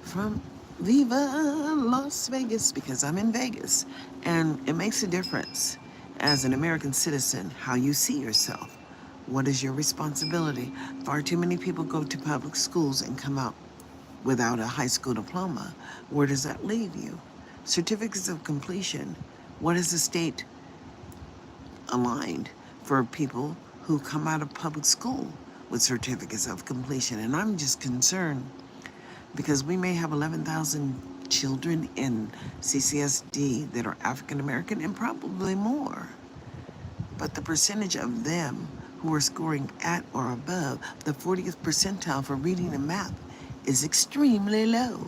from Viva Las Vegas because I'm in Vegas. And it makes a difference as an American citizen how you see yourself. What is your responsibility? Far too many people go to public schools and come out without a high school diploma. Where does that leave you? Certificates of completion. What is the state aligned for people who come out of public school with certificates of completion? And I'm just concerned because we may have 11,000 children in CCSD that are African American and probably more. But the percentage of them who are scoring at or above the 40th percentile for reading and math is extremely low,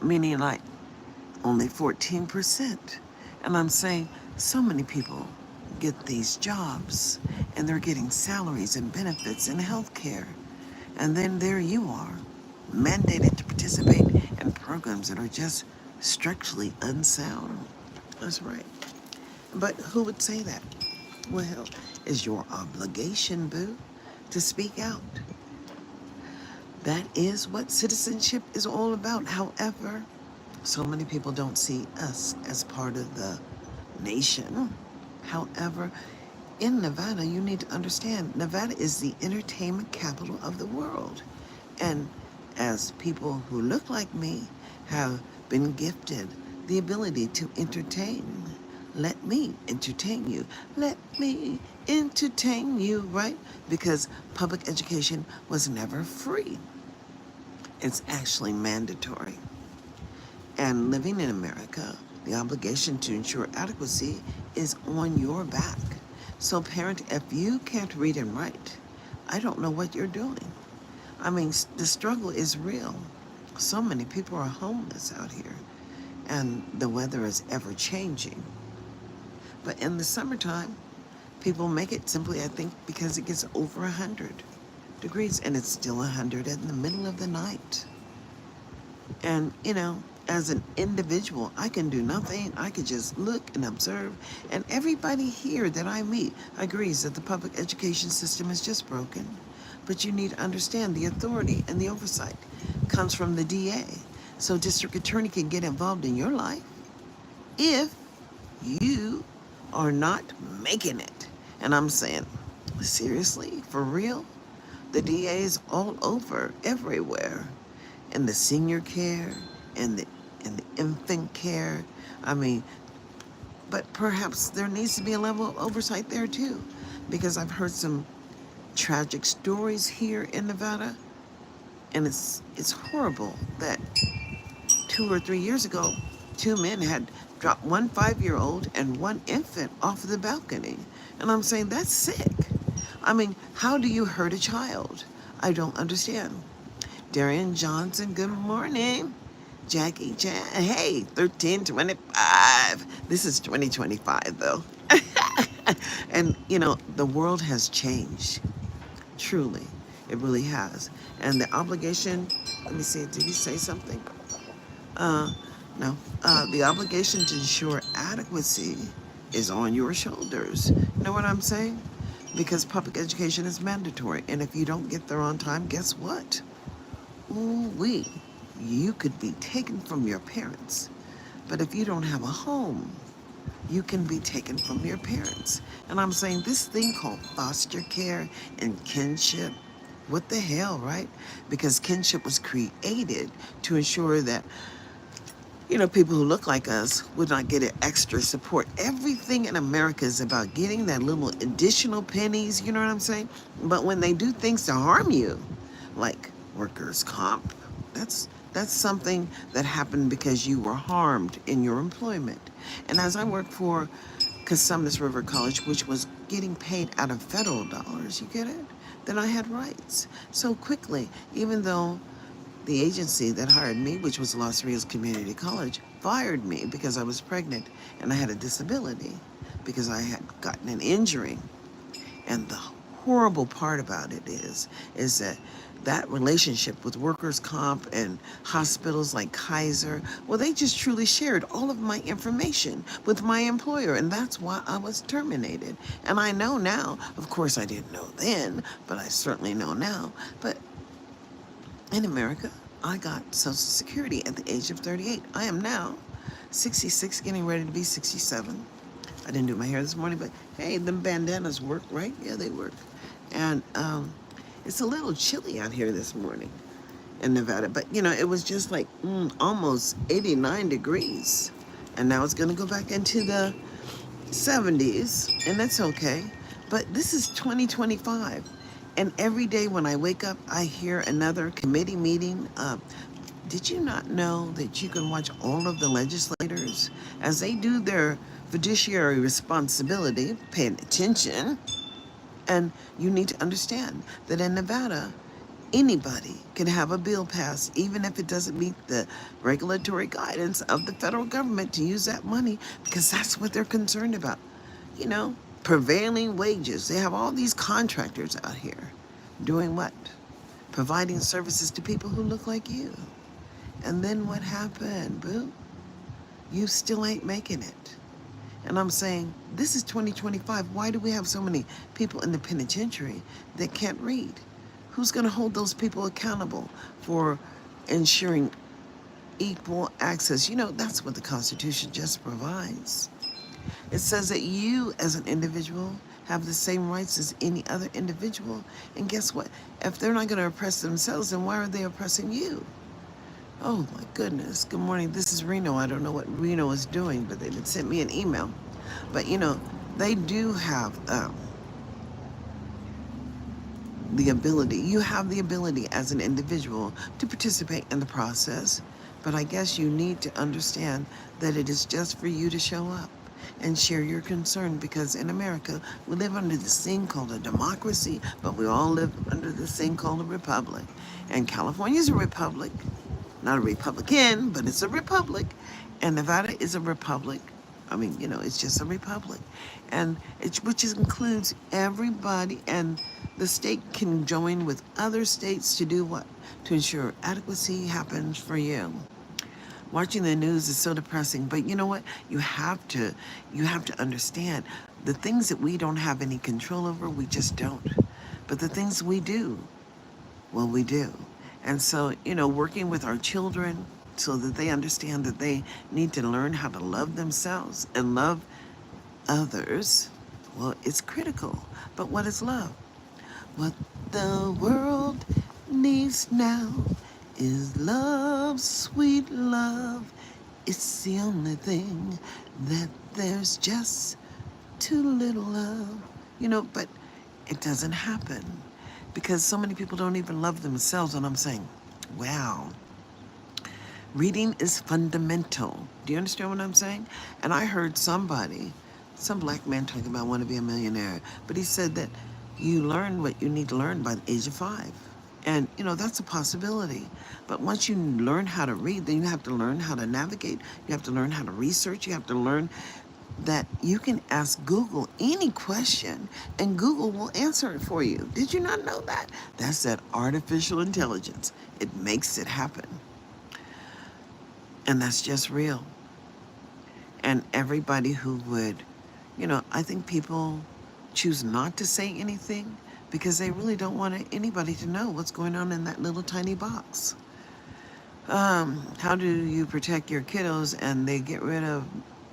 meaning like only 14%. And I'm saying so many people get these jobs and they're getting salaries and benefits and health care. And then there you are, mandated to participate in programs that are just structurally unsound. That's right. But who would say that? Well, it's your obligation, boo, to speak out. That is what citizenship is all about. However, so many people don't see us as part of the nation. However, in Nevada, you need to understand, Nevada is the entertainment capital of the world. And as people who look like me have been gifted the ability to entertain, let me entertain you. Let me entertain you, right? Because public education was never free. It's actually mandatory. And living in America, the obligation to ensure adequacy is on your back. So parent, if you can't read and write, I don't know what you're doing. I mean, the struggle is real. So many people are homeless out here, and the weather is ever changing. But in the summertime, people make it simply, I think, because it gets over 100 degrees, and it's still 100 in the middle of the night. And, as an individual, I can do nothing. I could just look and observe. And everybody here that I meet agrees that the public education system is just broken. But you need to understand the authority and the oversight comes from the DA. So district attorney can get involved in your life if you are not making it. And I'm saying, seriously, for real? The DAs all over, everywhere. In the senior care, in the infant care. I mean, but perhaps there needs to be a level of oversight there too. Because I've heard some tragic stories here in Nevada. And it's horrible that 2 or 3 years ago, two men had dropped one 5-year-old and one infant off of the balcony. And I'm saying, that's sick. I mean, how do you hurt a child? I don't understand. Darian Johnson, good morning. Jackie Chan, hey, 1325. This is 2025 though. And the world has changed. Truly, it really has. And the obligation, let me see, did he say something? No. The obligation to ensure adequacy is on your shoulders. You know what I'm saying? Because public education is mandatory. And if you don't get there on time, guess what? Ooh-wee. You could be taken from your parents. But if you don't have a home, you can be taken from your parents. And I'm saying this thing called foster care and kinship, what the hell, right? Because kinship was created to ensure that, people who look like us would not get extra support. Everything in America is about getting that little additional pennies, you know what I'm saying? But when they do things to harm you, like workers' comp, that's something that happened because you were harmed in your employment. And as I worked for Cosumnes River College, which was getting paid out of federal dollars, you get it? Then I had rights. So quickly, even though the agency that hired me, which was Los Rios Community College, fired me because I was pregnant and I had a disability because I had gotten an injury. And the horrible part about it is that relationship with workers' comp and hospitals like Kaiser, well, they just truly shared all of my information with my employer, and that's why I was terminated. And I know now, of course I didn't know then, but I certainly know now. But in America, I got Social Security at the age of 38. I am now 66, getting ready to be 67. I didn't do my hair this morning, but hey, them bandanas work, right? Yeah, they work. And it's a little chilly out here this morning in Nevada, but it was just like almost 89 degrees. And now it's going to go back into the 70s, and that's okay. But this is 2025. And every day when I wake up, I hear another committee meeting. Did you not know that you can watch all of the legislators as they do their fiduciary responsibility, paying attention? And you need to understand that in Nevada, anybody can have a bill passed, even if it doesn't meet the regulatory guidance of the federal government to use that money, because that's what they're concerned about. Prevailing wages. They have all these contractors out here doing what? Providing services to people who look like you. And then what happened, boo? You still ain't making it. And I'm saying, this is 2025. Why do we have so many people in the penitentiary that can't read? Who's going to hold those people accountable for ensuring equal access? That's what the Constitution just provides. It says that you, as an individual, have the same rights as any other individual. And guess what? If they're not going to oppress themselves, then why are they oppressing you? Oh my goodness. Good morning. This is Reno. I don't know what Reno is doing, but they did send me an email. But they do have the ability. You have the ability as an individual to participate in the process. But I guess you need to understand that it is just for you to show up and share your concern, because in America, we live under this thing called a democracy, but we all live under this thing called a republic. And California is a republic, not a Republican, but it's a republic. And Nevada is a republic. I mean, it's just a republic. And which includes everybody, and the state can join with other states to do what? To ensure adequacy happens for you. Watching the news is so depressing, but you know what? You have to understand the things that we don't have any control over, we just don't. But the things we do, well, we do. And so, working with our children so that they understand that they need to learn how to love themselves and love others, well, it's critical. But what is love? What the world needs now is love, sweet love. It's the only thing that there's just too little of. But it doesn't happen because so many people don't even love themselves. And I'm saying, wow, reading is fundamental. Do you understand what I'm saying? And I heard some black man talking about want to be a millionaire, but he said that you learn what you need to learn by the age of 5. And, that's a possibility. But once you learn how to read, then you have to learn how to navigate. You have to learn how to research. You have to learn that you can ask Google any question and Google will answer it for you. Did you not know that? That's that artificial intelligence. It makes it happen. And that's just real. And everybody who would, I think people choose not to say anything because they really don't want anybody to know what's going on in that little tiny box. How do you protect your kiddos and they get rid of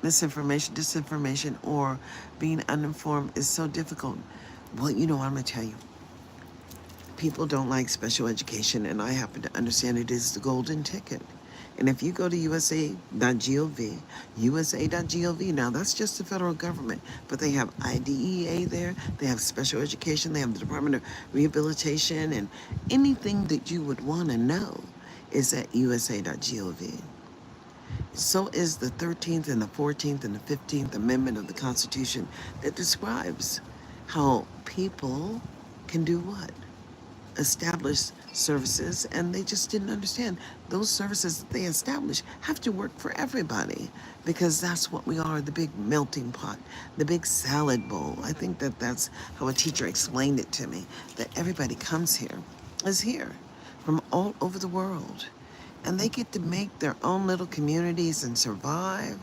misinformation, disinformation, or being uninformed is so difficult? Well, I'm going to tell you. People don't like special education, and I happen to understand it is the golden ticket. And if you go to USA.gov, now that's just the federal government, but they have IDEA there, they have special education, they have the Department of Rehabilitation, and anything that you would want to know is at USA.gov. So is the 13th and the 14th and the 15th Amendment of the Constitution that describes how people can do what? Establish services, and they just didn't understand those services that they establish have to work for everybody, because that's what we are, the big melting pot, the big salad bowl. I think that's how a teacher explained it to me, that everybody is here from all over the world, and they get to make their own little communities and survive,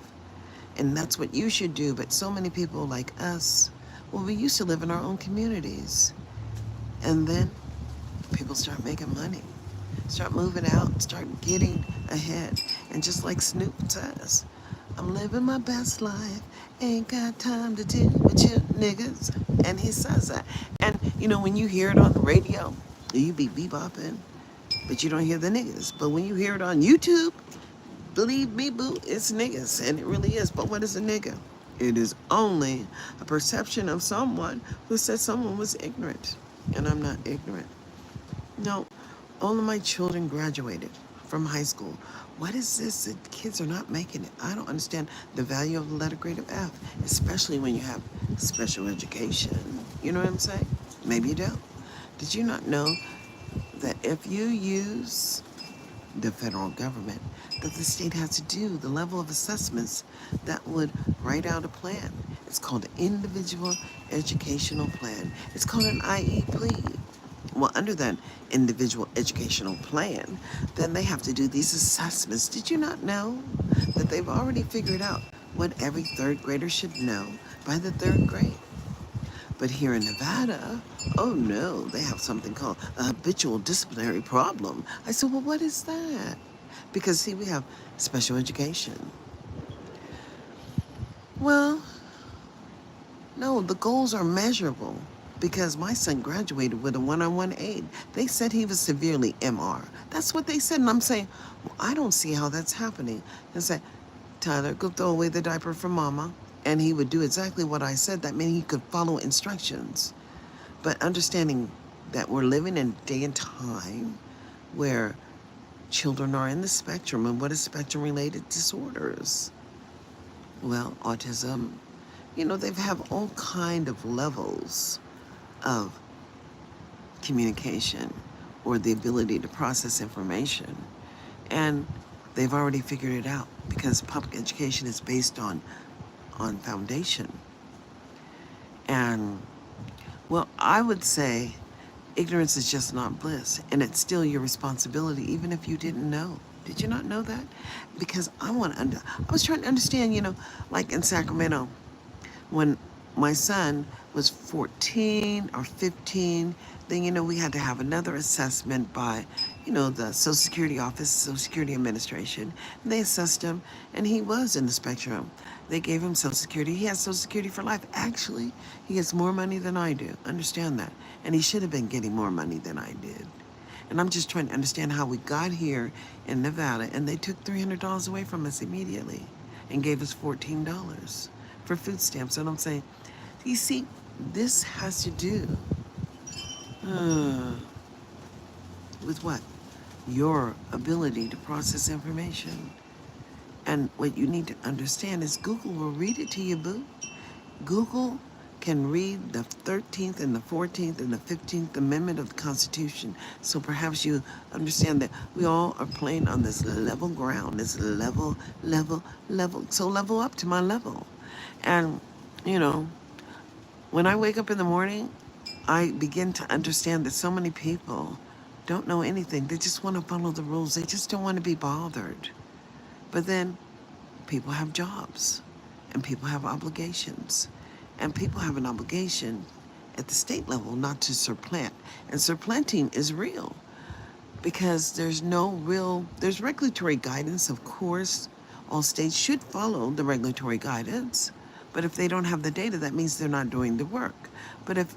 and that's what you should do. But so many people like us, well, we used to live in our own communities, and then people start making money. Start moving out, start getting ahead. And just like Snoop says, I'm living my best life, ain't got time to deal with you niggas. And he says that. And when you hear it on the radio, you be bebopping, but you don't hear the niggas. But when you hear it on YouTube, believe me, boo, it's niggas. And it really is. But what is a nigga? It is only a perception of someone who said someone was ignorant. And I'm not ignorant. No, all of my children graduated from high school. What is this that kids are not making it? I don't understand the value of the letter grade of F, especially when you have special education. You know what I'm saying? Maybe you don't. Did you not know that if you use the federal government, that the state has to do the level of assessments that would write out a plan? It's called an individual educational plan. It's called an IEP. Well, under that individual educational plan, then they have to do these assessments. Did you not know that they've already figured out what every third grader should know by the third grade? But here in Nevada, oh no, they have something called a habitual disciplinary problem. I said, well, what is that? Because see, we have special education. Well, no, the goals are measurable because my son graduated with a 1-on-1 aid. They said he was severely MR. That's what they said. And I'm saying, well, I don't see how that's happening. And say, Tyler, go throw away the diaper for mama. And he would do exactly what I said. That meant he could follow instructions. But understanding that we're living in a day and time where children are in the spectrum. And what is spectrum-related disorders? Well, autism. They have all kind of levels of communication or the ability to process information. And they've already figured it out because public education is based on foundation. And, well, I would say ignorance is just not bliss. And it's still your responsibility, even if you didn't know. Did you not know that? Because I was trying to understand, like in Sacramento, when my son was 14 or 15, then, we had to have another assessment by, the Social Security Office, Social Security Administration. And they assessed him, and he was in the spectrum. They gave him Social Security. He has Social Security for life. Actually, he gets more money than I do. Understand that. And he should have been getting more money than I did. And I'm just trying to understand how we got here in Nevada, and they took $300 away from us immediately and gave us $14 for food stamps. And I'm saying, you see, this has to do with what? Your ability to process information. And what you need to understand is Google will read it to you, boo. Google can read the 13th and the 14th and the 15th Amendment of the Constitution. So perhaps you understand that we all are playing on this level ground, this level. So level up to my level. And, when I wake up in the morning, I begin to understand that so many people don't know anything. They just want to follow the rules. They just don't want to be bothered. But then people have jobs and people have obligations. And people have an obligation at the state level not to supplant. And supplanting is real because there's regulatory guidance, of course. All states should follow the regulatory guidance. But if they don't have the data, that means they're not doing the work. But if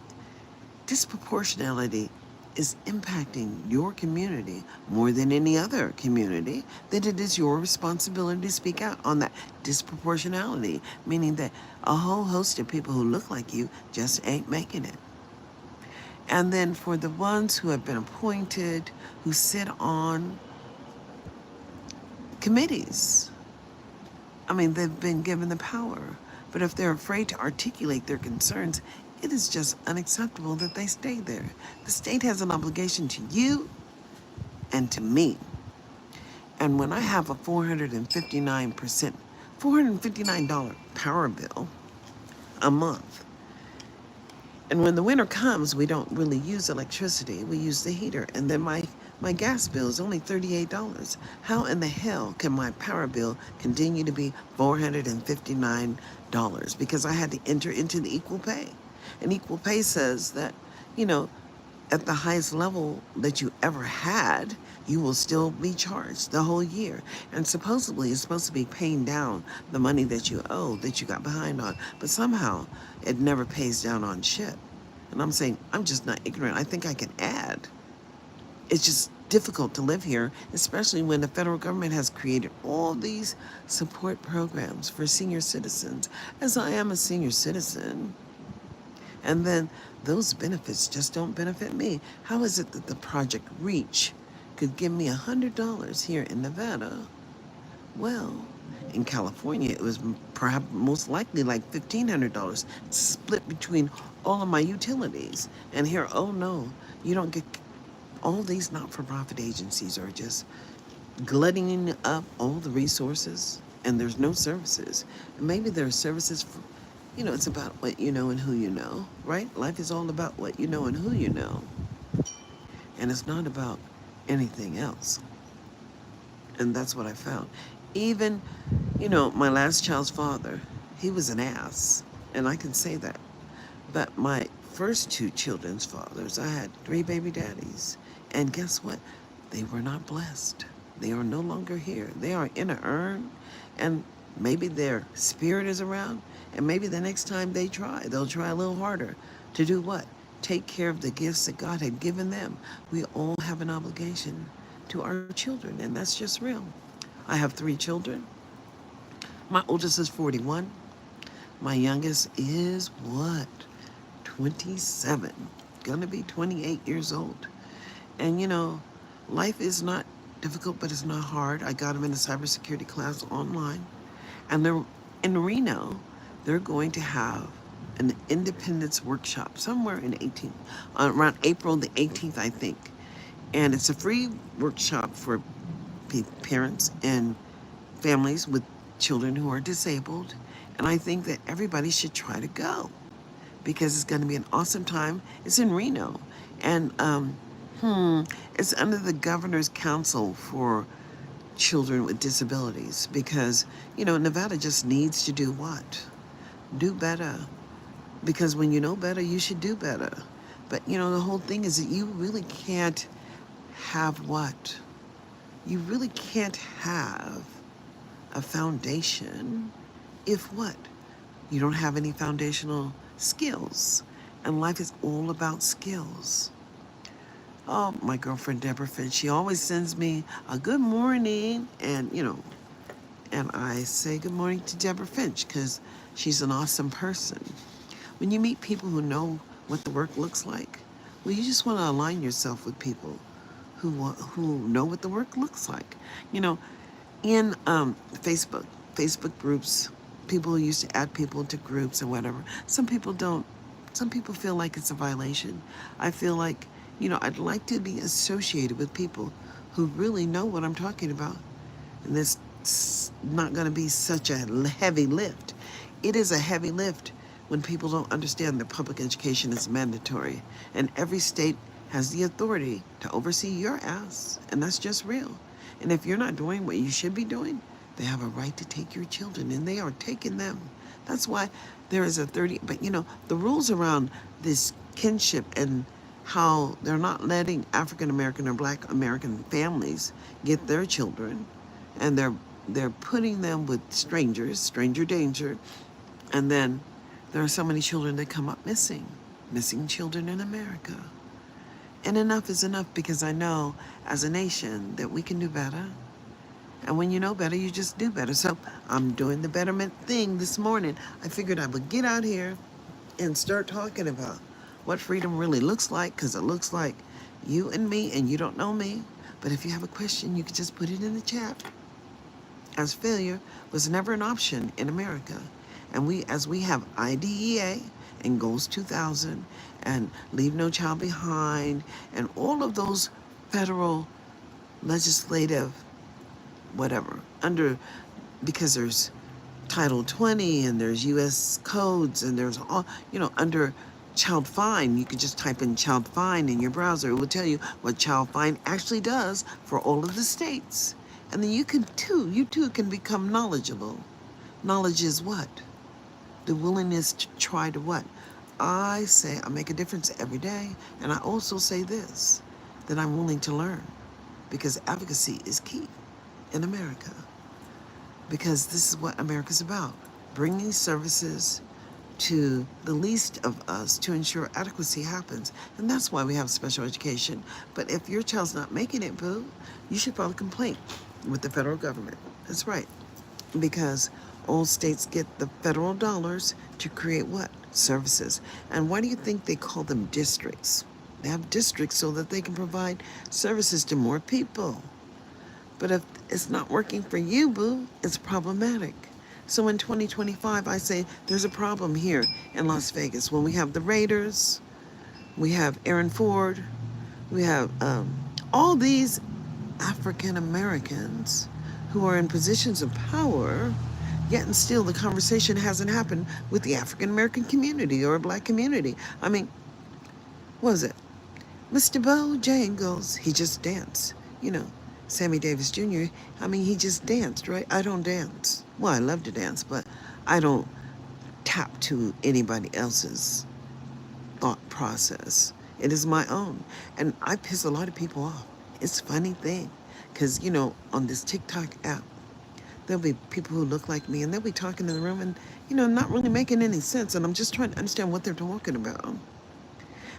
disproportionality is impacting your community more than any other community, then it is your responsibility to speak out on that disproportionality, meaning that a whole host of people who look like you just ain't making it. And then for the ones who have been appointed, who sit on committees, they've been given the power. But if they're afraid to articulate their concerns, it is just unacceptable that they stay there. The state has an obligation to you and to me. And when I have a $459 power bill a month, and when the winter comes, we don't really use electricity, we use the heater, and then my gas bill is only $38. How in the hell can my power bill continue to be $459? Because I had to enter into the equal pay. And equal pay says that, at the highest level that you ever had, you will still be charged the whole year. And supposedly it's supposed to be paying down the money that you owe, that you got behind on. But somehow it never pays down on shit. And I'm saying, I'm just not ignorant. I think I can add. It's just difficult to live here, especially when the federal government has created all these support programs for senior citizens, as I am a senior citizen. And then those benefits just don't benefit me. How is it that the Project Reach could give me $100 here in Nevada? Well, in California, it was perhaps most likely like $1,500 split between all of my utilities. And here, oh no, you don't get. All these not-for-profit agencies are just gluttoning up all the resources, and there's no services. And maybe there are services for, it's about what you know and who you know, right? Life is all about what you know and who you know. And it's not about anything else. And that's what I found. Even, my last child's father, he was an ass, and I can say that. But my first two children's fathers, I had 3 baby daddies. And guess what? They were not blessed. They are no longer here. They are in an urn, and maybe their spirit is around, and maybe the next time they'll try a little harder to do what? Take care of the gifts that God had given them. We all have an obligation to our children, and that's just real. I have 3 children. My oldest is 41. My youngest is what? 27. Gonna be 28 years old. And life is not difficult, but it's not hard. I got them in a cybersecurity class online. And they're in Reno, they're going to have an independence workshop somewhere in around April the 18th, I think. And it's a free workshop for parents and families with children who are disabled. And I think that everybody should try to go because it's going to be an awesome time. It's in Reno. And it's under the Governor's Council for Children with Disabilities because, Nevada just needs to do what? Do better. Because when you know better, you should do better. But, the whole thing is that you really can't have what? You really can't have a foundation if what? You don't have any foundational skills. And life is all about skills. Oh, my girlfriend Deborah Finch, she always sends me a good morning, and and I say good morning to Deborah Finch because she's an awesome person. When you meet people who know what the work looks like, well, you just want to align yourself with people who know what the work looks like. In Facebook groups, people used to add people to groups or whatever. Some people don't. Some people feel like it's a violation. I feel like I'd like to be associated with people who really know what I'm talking about. And this is not going to be such a heavy lift. It is a heavy lift when people don't understand that public education is mandatory. And every state has the authority to oversee your ass. And that's just real. And if you're not doing what you should be doing, they have a right to take your children. And they are taking them. That's why there is but the rules around this kinship and how they're not letting African American or Black American families get their children, and they're putting them with stranger danger, and then there are so many children that come up missing children in America. And enough is enough because I know as a nation that we can do better. And when you know better, you just do better. So I'm doing the betterment thing this morning. I figured I would get out here and start talking about what freedom really looks like, because it looks like you and me, and you don't know me. But if you have a question, you can just put it in the chat. As failure was never an option in America. And as we have IDEA and Goals 2000 and Leave No Child Behind and all of those federal legislative whatever because there's Title 20 and there's U.S. codes and there's all, under child fine, you could just type in child fine in your browser. It will tell you what child fine actually does for all of the states. And then you too can become knowledgeable. Knowledge is what? The willingness to try to what? I say I make a difference every day. And I also say this, that I'm willing to learn. because advocacy is key in America. Because this is what America's about, bringing services to the least of us to ensure adequacy happens. And that's why we have special education. But if your child's not making it, boo, you should file a complaint with the federal government. That's right. Because all states get the federal dollars to create what? Services. And why do you think they call them districts? They have districts so that they can provide services to more people. But if it's not working for you, boo, it's problematic. So in 2025, I say there's a problem here in Las Vegas when we have the Raiders, we have Aaron Ford, we have all these African Americans who are in positions of power, yet and still the conversation hasn't happened with the African American community or black community. I mean, what was it? Mr. Bojangles, he just danced, Sammy Davis Jr., he just danced, right? I don't dance. Well, I love to dance, but I don't tap to anybody else's thought process. It is my own. And I piss a lot of people off. It's a funny thing. Because, on this TikTok app, there'll be people who look like me, and they'll be talking in the room and, not really making any sense. And I'm just trying to understand what they're talking about.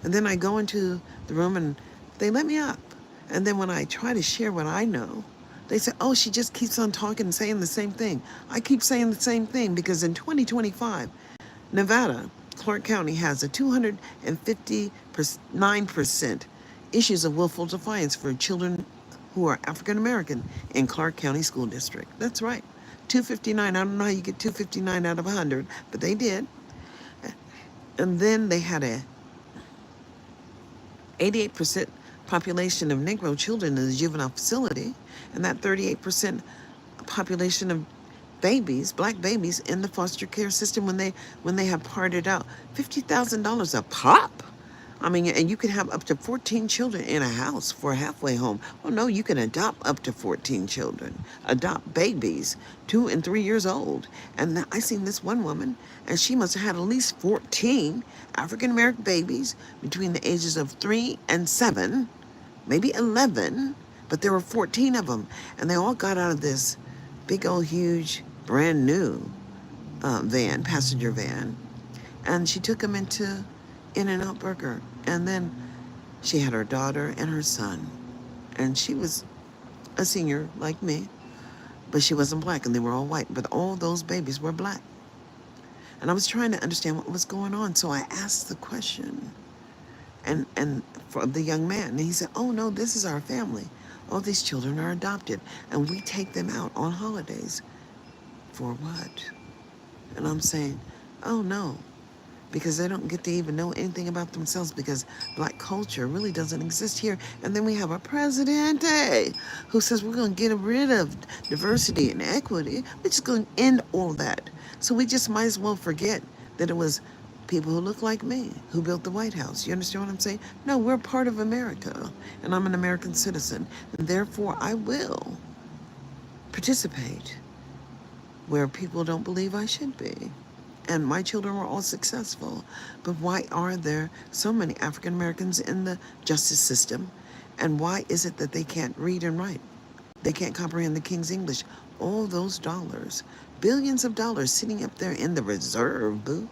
And then I go into the room and they let me up. And then when I try to share what I know, they say, oh, she just keeps on talking and saying the same thing. I keep saying the same thing because in 2025, Nevada, Clark County has a 259% issues of willful defiance for children who are African American in Clark County School District. That's right. 259. I don't know how you get 259 out of 100, but they did. And then they had a 88% population of Negro children in the juvenile facility, and that 38% population of babies, black babies, in the foster care system when they have parted out. $50,000 a pop. And you can have up to 14 children in a house for a halfway home. Oh no, you can adopt up to 14 children. Adopt babies, 2 and 3 years old. And I seen this one woman, and she must have had at least 14 African-American babies between the ages of 3 and 7, maybe 11, but there were 14 of them. And they all got out of this big old huge brand new van, passenger van. And she took them into In-N-Out Burger. And then she had her daughter and her son. And she was a senior like me, but she wasn't black, and they were all white. But all those babies were black. And I was trying to understand what was going on. So I asked the question and for the young man. And he said, oh no, this is our family. All these children are adopted. And we take them out on holidays. For what? And I'm saying, oh no. Because they don't get to even know anything about themselves, because black culture really doesn't exist here. And then we have a president who says we're going to get rid of diversity and equity. We're just going to end all that. So we just might as well forget that it was people who look like me who built the White House. You understand what I'm saying? No, we're part of America, and I'm an American citizen. And therefore, I will participate where people don't believe I should be. And my children were all successful. But why are there so many African Americans in the justice system? And why is it that they can't read and write? They can't comprehend the King's English. All those dollars, billions of dollars sitting up there in the reserve, boo.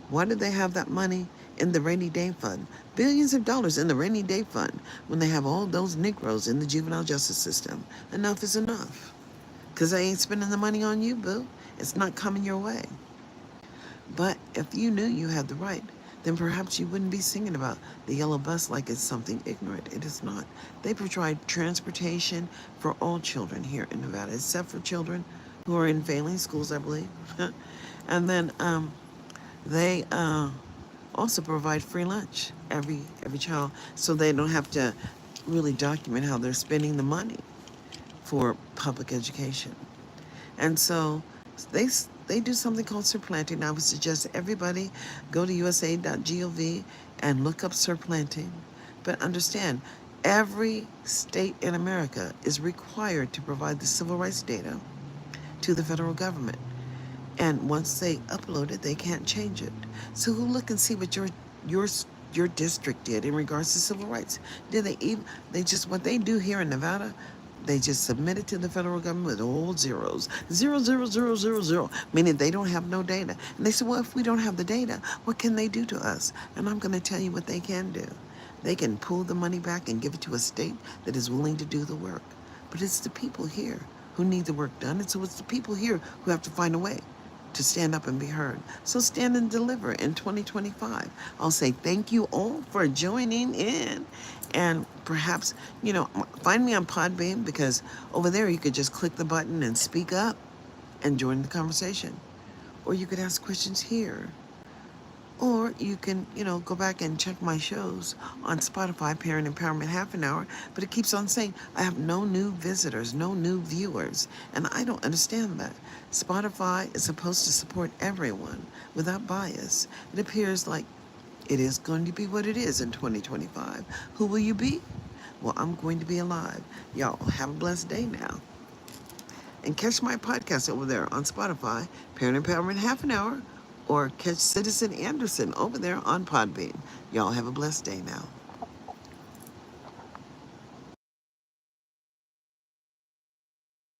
Why do they have that money in the rainy day fund? Billions of dollars in the rainy day fund when they have all those Negroes in the juvenile justice system. Enough is enough. Because they ain't spending the money on you, boo. It's not coming your way. But if you knew you had the right, then perhaps you wouldn't be singing about the yellow bus like it's something ignorant. It is not. They provide transportation for all children here in Nevada, except for children who are in failing schools, I believe. And then they also provide free lunch every child, so they don't have to really document how they're spending the money for public education. And so they do something called surplanting. I would suggest everybody go to usa.gov and look up surplanting. But understand, every state in America is required to provide the civil rights data to the federal government. And once they upload it, they can't change it. So go look and see what your your district did in regards to civil rights. Did they even, they just, what they do here in Nevada, they just submit it to the federal government with all zeros. 0, 0, 0, 0, 0, meaning they don't have no data. And they said, well, if we don't have the data, what can they do to us? And I'm going to tell you what they can do. They can pull the money back and give it to a state that is willing to do the work. But it's the people here who need the work done. And so it's the people here who have to find a way to stand up and be heard. So stand and deliver in 2025. I'll say thank you all for joining in. And perhaps, find me on Podbean, because over there you could just click the button and speak up and join the conversation. Or you could ask questions here. Or you can, go back and check my shows on Spotify, Parent Empowerment Half an Hour. But it keeps on saying, I have no new visitors, no new viewers. And I don't understand that. Spotify is supposed to support everyone without bias. It appears like it is going to be what it is in 2025. Who will you be? Well, I'm going to be alive. Y'all have a blessed day now. And catch my podcast over there on Spotify, Parent Empowerment Half an Hour, or catch Citizen Anderson over there on Podbean. Y'all have a blessed day now.